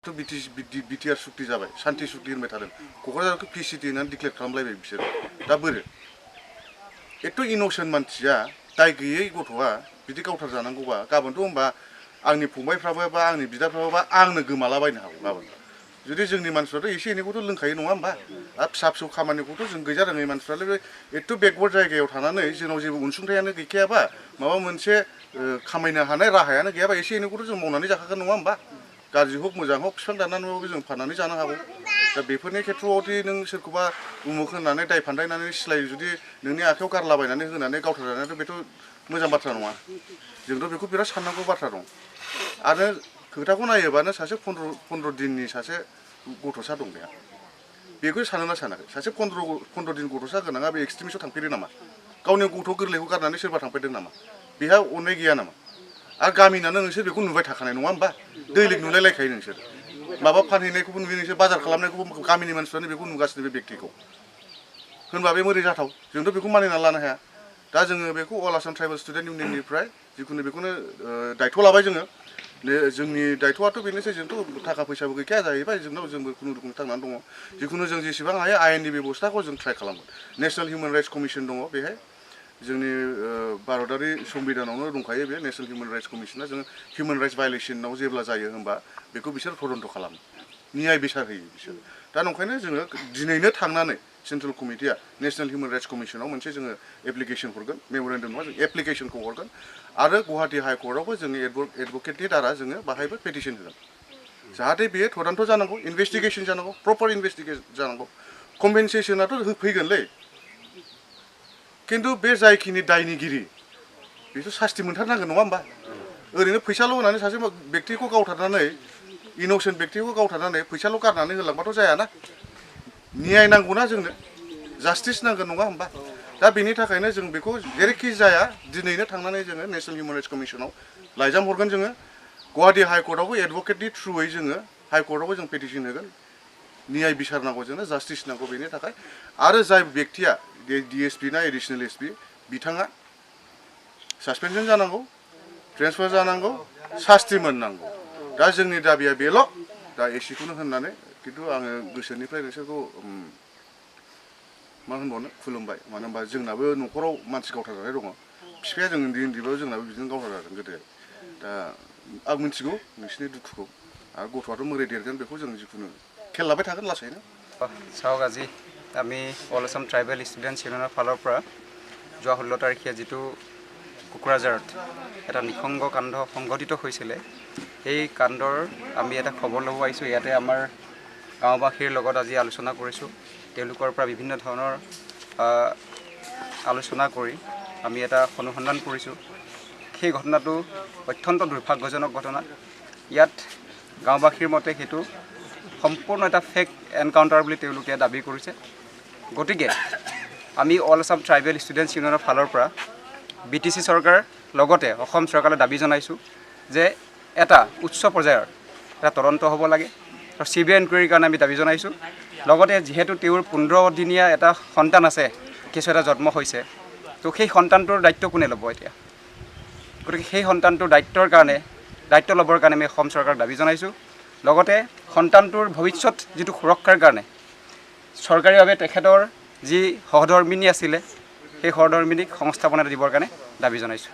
तो बिटिआर सुक्ति जाबाय शान्ति सुक्ति होनबाय थादों क'क्राझारखौ पिसिटि होननानै डिक्लेयार खालामलायबाय बिसोर दा बोरो एथ' इन'सेन्ट मानसिया दाय गैयै गथ'आ बिदि गावथार जानांगौबा गाबोनथ' होनबा आंनि फंबायफ्राबो बा आंनि बिदाफ्राबो बा आंनो गोमालाबायनो हागौ गाबोन जुदि जोंनि मानसिफ्राथ' एसे एनैखौथ' लोंखायो नङा होमबा आरो फिसा फिसौ खामानिखौथ' जों गैजा रोङै मानसिफ्रालाय बे एथ' बेकवार्ड जायगायाव थानानै जोंनाव जेबो अनसुंथायानो गैखायाबा माबा मोनसे खामायनो हानाय राहायानो गैयाबा एसे एनैखौथ' जों मावनानै जाखागोन नङा होमबा गाज्रि हक मोजां हक बिफां दाननानैबाबो जों फाननानै जानो हागौ दा बेफोरनि खेथ्रआवदि नों सोरखौबा उमुख होननानै दाय फान्दायनानै सिलाय जुदि नोंनि आखायाव गारलाबायनानै होनानै गावथार जानायाथ' बेथ' मोजां बाथ्रा नङा जोंथ' बेखौ बिराद साननांगौ बाथ्रा दं आरो खोथाखौ नायोबानो सासे फन्द्र' दिननि सासे गथ'सा दं बेहा बेखौ सानोना सानाखै सासे फन्द्र' दिन गथ'सा गोनाङा बे एक्सट्रिमिस्टआव थांफेरदों नामा गावनि गथ' गोरलैखौ गारनानै सोरबा थांफेरदों नामा बेहा अननाय गैया नामा आरो गामिनानो नोंसोर बेखौ नुबाय थाखानाय नङा होमबा दैलिग नुलायलायखायो नोंसोर माबा फानहैनायखौबो नुयो नोंसोर बाजार खालामनायखौबो गामिनि मानसिफ्रानो बेखौ नुगासिनो बे बेक्तिखौ होनबा बे मोरै जाथाव जोंथ' बेखौ मानिनानै लानो हाया दा जोङो बेखौ अल आसाम ट्राइबेल स्टुडेन्ट इउनियननिफ्राय जिखुनु बेखौनो दायथ' लाबाय जोङो जोंनि दायथ'आथ' बेनोसै जोंथ' थाखा फैसाबो गैखाया जाहैबाय जोंनाव जोंबो खुनुरुखुम थांनानै दङ जिखुनु जों जेसेबां हायो आयेननि बेबस्थाखौ जों ट्राइ खालामगोन नेशनेल हिउमेन राइट्स कमिसन दङ बेहाय जोंनि भारतारि संबिधानावनो दंखायो बे नेशनेल हिउमेन राइट्स कमिसना जों हिउमेन राइट्स भायलेसनाव जेब्ला जायो होनबा बेखौ बिसोर तदन्त खालामो नियाय बिसार होयो बिसोर दा नंखायनो जोङो दिनैनो थांनानै सेन्ट्रेल कमिटिया नेशनेल हिउमेन राइट्स कमिसनाव मोनसे जोङो एप्लिकेसन हरगोन मेम'रेन्डाम नङा जों एप्लिकेसनखौ हरगोन आरो गुवाहाटी हाइकर्टआवबो जोङो एडभकेटनि दारा जोङो बाहायबो पेटिसन होगोन जाहाथे बेयो तदन्त जानांगौ इनभेस्टिगेसन जानांगौ प्रपार इनभेस्टिगेसन जानांगौ कम्पेनसेसनाथ' फैगोनलै खिन्थु बे जायखिनि दायनिगिरि बेथ' सास्ति मोनथारनांगोन नङा होमबा ओरैनो फैसाल' होनानै सासे बेक्तिखौ गावथारनानै इन'सेन्ट बेक्तिखौ गावथारनानै फैसाल' गारनानै होलांबाथ' जायाना नियाय नांगौना जोंनो जास्टिस नांगोन नङा होमबा दा बेनि थाखायनो जों बेखौ जेरैखि जाया दिनैनो थांनानै जोङो नेशनेल हिउमेन राइट्स कमिसनाव लाइजाम हरगोन जोङो गुवाहाटी हाइकर्टआवबो एडभकेटनि थ्रुयै जोङो हाइकर्टआवबो जों पेटिसन होगोन नियाय बिसार नांगौ जोंनो जास्टिस नांगौ बेनि थाखाय आरो जाय बेक्तिया DSP ना एडिशनेल SP बिथाङा सासपेनसन जानांगौ ट्रेन्सफार जानांगौ सास्ति मोननांगौ दा जोंनि दाबिया बेल' दा एसेखौनो होननानै खिन्थु आङो गोसोनिफ्राय नोंसोरखौ मा होनबावनो खुलुमबाय मानो होनबा जोंनाबो न'खराव मानसि गावथार जानाय दङ बिफाया जों उन्दैबाबो जोंनाबो बिदिनो गावथार जादों गोदो दा आं मिथिगौ नोंसिनि दुखुखौ आरो गथ'आथ' मोरै देरगोन बेखौ जों जिखुनु खेल लाबाय थागोन लासैनो চাওক আজি আমি অল আসাম ট্ৰাইবেল ষ্টুডেণ্টছ ইউনিয়নৰ ফালৰ পৰা যোৱা 16 তাৰিখে যিটো কোকৰাঝাৰত এটা নিসংগ কাণ্ড সংঘটিত হৈছিলে এই কাণ্ডৰ আমি এটা খবৰ ল'ব আহিছোঁ ইয়াতে আমাৰ গাঁওবাসীৰ লগত আজি আলোচনা কৰিছোঁ তেওঁলোকৰ পৰা বিভিন্ন ধৰণৰ আলোচনা কৰি আমি এটা অনুসন্ধান কৰিছোঁ সেই ঘটনাটো অত্যন্ত দুৰ্ভাগ্যজনক ঘটনা ইয়াত গাঁওবাসীৰ মতে সেইটো সম্পূৰ্ণ এটা ফেক এনকাউণ্টাৰ বুলি তেওঁলোকে দাবী কৰিছে গতিকে আমি অল আসাম ট্ৰাইবেল ষ্টুডেণ্টছ ইউনিয়নৰ ফালৰ পৰা BTC চৰকাৰ লগতে অসম চৰকাৰলৈ দাবী জনাইছোঁ যে এটা উচ্চ পৰ্যায়ৰ এটা তদন্ত হ'ব লাগে আৰু CBI ইনকুৱাৰীৰ কাৰণে আমি দাবী জনাইছোঁ লগতে যিহেতু তেওঁৰ 15 দিনীয়া এটা সন্তান আছে কিছু এটা জন্ম হৈছে তো সেই সন্তানটোৰ দায়িত্ব কোনে ল'ব এতিয়া গতিকে সেই সন্তানটোৰ দায়িত্ব ল'বৰ কাৰণে আমি অসম চৰকাৰক দাবী জনাইছোঁ লগতে সন্তানটোৰ ভৱিষ্যত যিটো সুৰক্ষাৰ কাৰণে চৰকাৰীভাৱে তেখেতৰ যি সহধৰ্মিনী আছিলে সেই সহধৰ্মিনীক সংস্থাপন দিবৰ কাৰণে দাবী জনাইছোঁ